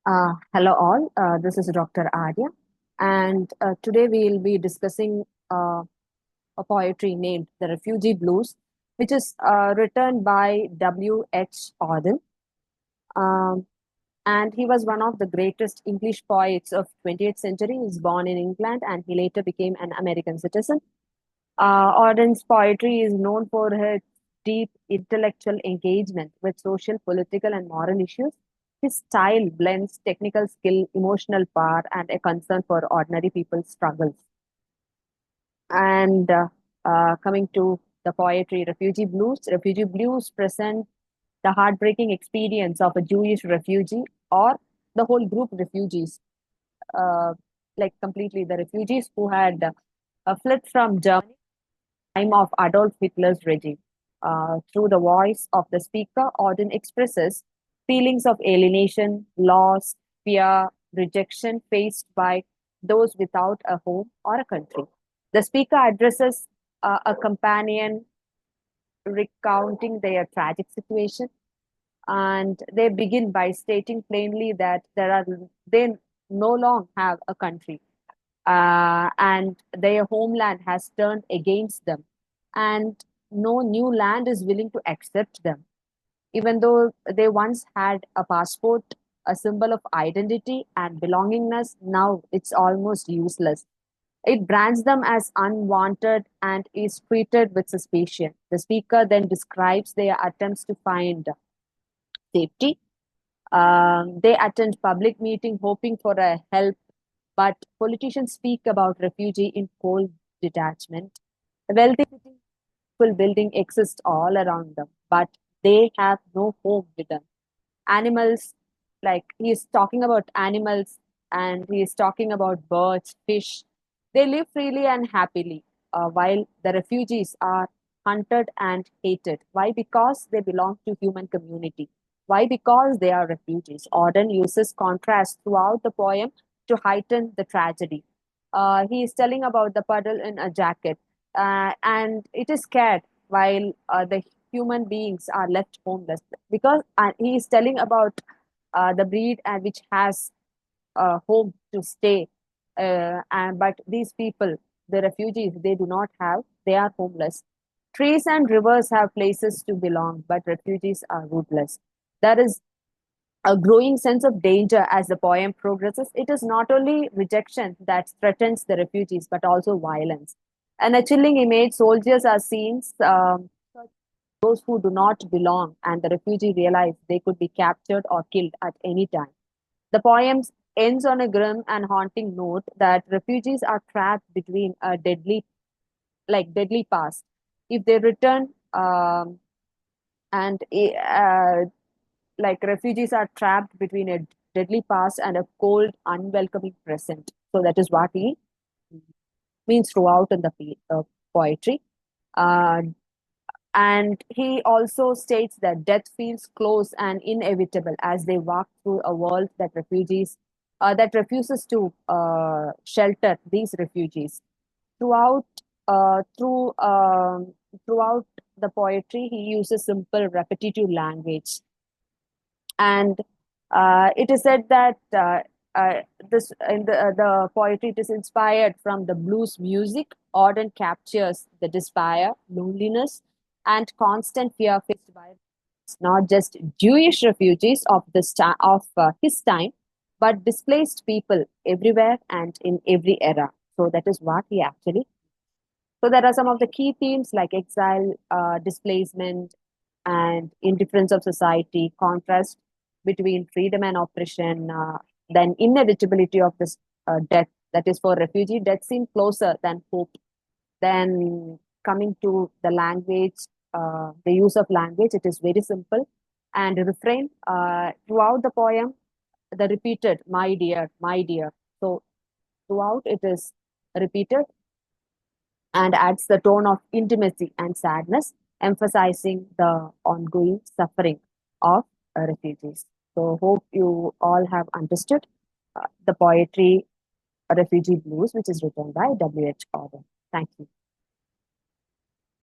Hello all, this is Dr. Arya, and today we'll be discussing a poetry named The Refugee Blues, which is written by W.H. Auden. Um, and he was one of the greatest English poets of 20th century. He was born in England and he later became an American citizen. Auden's poetry is known for his deep intellectual engagement with social, political, and moral issues. His style blends technical skill, emotional power, and a concern for ordinary people's struggles. And coming to the poetry, Refugee Blues present the heartbreaking experience of a Jewish refugee or the whole group refugees, uh, like completely the refugees who had fled from Germany time of Adolf Hitler's regime. Through the voice of the speaker, Auden expresses feelings of alienation, loss, fear, rejection faced by those without a home or a country. The speaker addresses a companion recounting their tragic situation, and they begin by stating plainly that they no longer have a country, and their homeland has turned against them, and no new land is willing to accept them. Even though they once had a passport, a symbol of identity and belongingness, now it's almost useless. It brands them as unwanted and is treated with suspicion. The speaker then describes their attempts to find safety. They attend public meeting hoping for a help, but politicians speak about refugee in cold detachment. Wealthy people building exist all around them, but they have no home with them. Animals, like he is talking about animals and he is talking about birds, fish, they live freely and happily, while the refugees are hunted and hated. Why? Because they belong to human community. Why? Because they are refugees. Auden uses contrast throughout the poem to heighten the tragedy. He is telling about the puddle in a jacket, and it is scared while the human beings are left homeless, because he is telling about the breed and which has a home to stay, and but these people, the refugees, they do not have, they are homeless. Trees and rivers have places to belong, but refugees are rootless. There is a growing sense of danger as the poem progresses. It is not only rejection that threatens the refugees, but also violence. And a chilling image, soldiers are seen, those who do not belong, and the refugee realize they could be captured or killed at any time. The poem ends on a grim and haunting note that refugees are trapped between a deadly past. If they return, and like refugees are trapped between a deadly past and a cold, unwelcoming present. So that is what he means throughout in the poetry. Uh, and he also states that death feels close and inevitable as they walk through a world that refuses to shelter these refugees. Throughout, uh, through throughout the poetry, he uses simple, repetitive language, and it is said that this in the poetry, it is inspired from the blues music. Auden captures the despair, loneliness, and constant fear faced by not just Jewish refugees of his time, but displaced people everywhere and in every era. So that is what he actually. So there are some of the key themes like exile, displacement, and indifference of society, contrast between freedom and oppression, then inevitability of this death. That is, for refugee, death seems closer than hope. Then coming to the language, the use of language, it is very simple. And refrain, throughout the poem, the repeated, my dear, my dear. So throughout it is repeated and adds the tone of intimacy and sadness, emphasizing the ongoing suffering of refugees. So, hope you all have understood the poetry Refugee Blues, which is written by W.H. Auden. Thank you.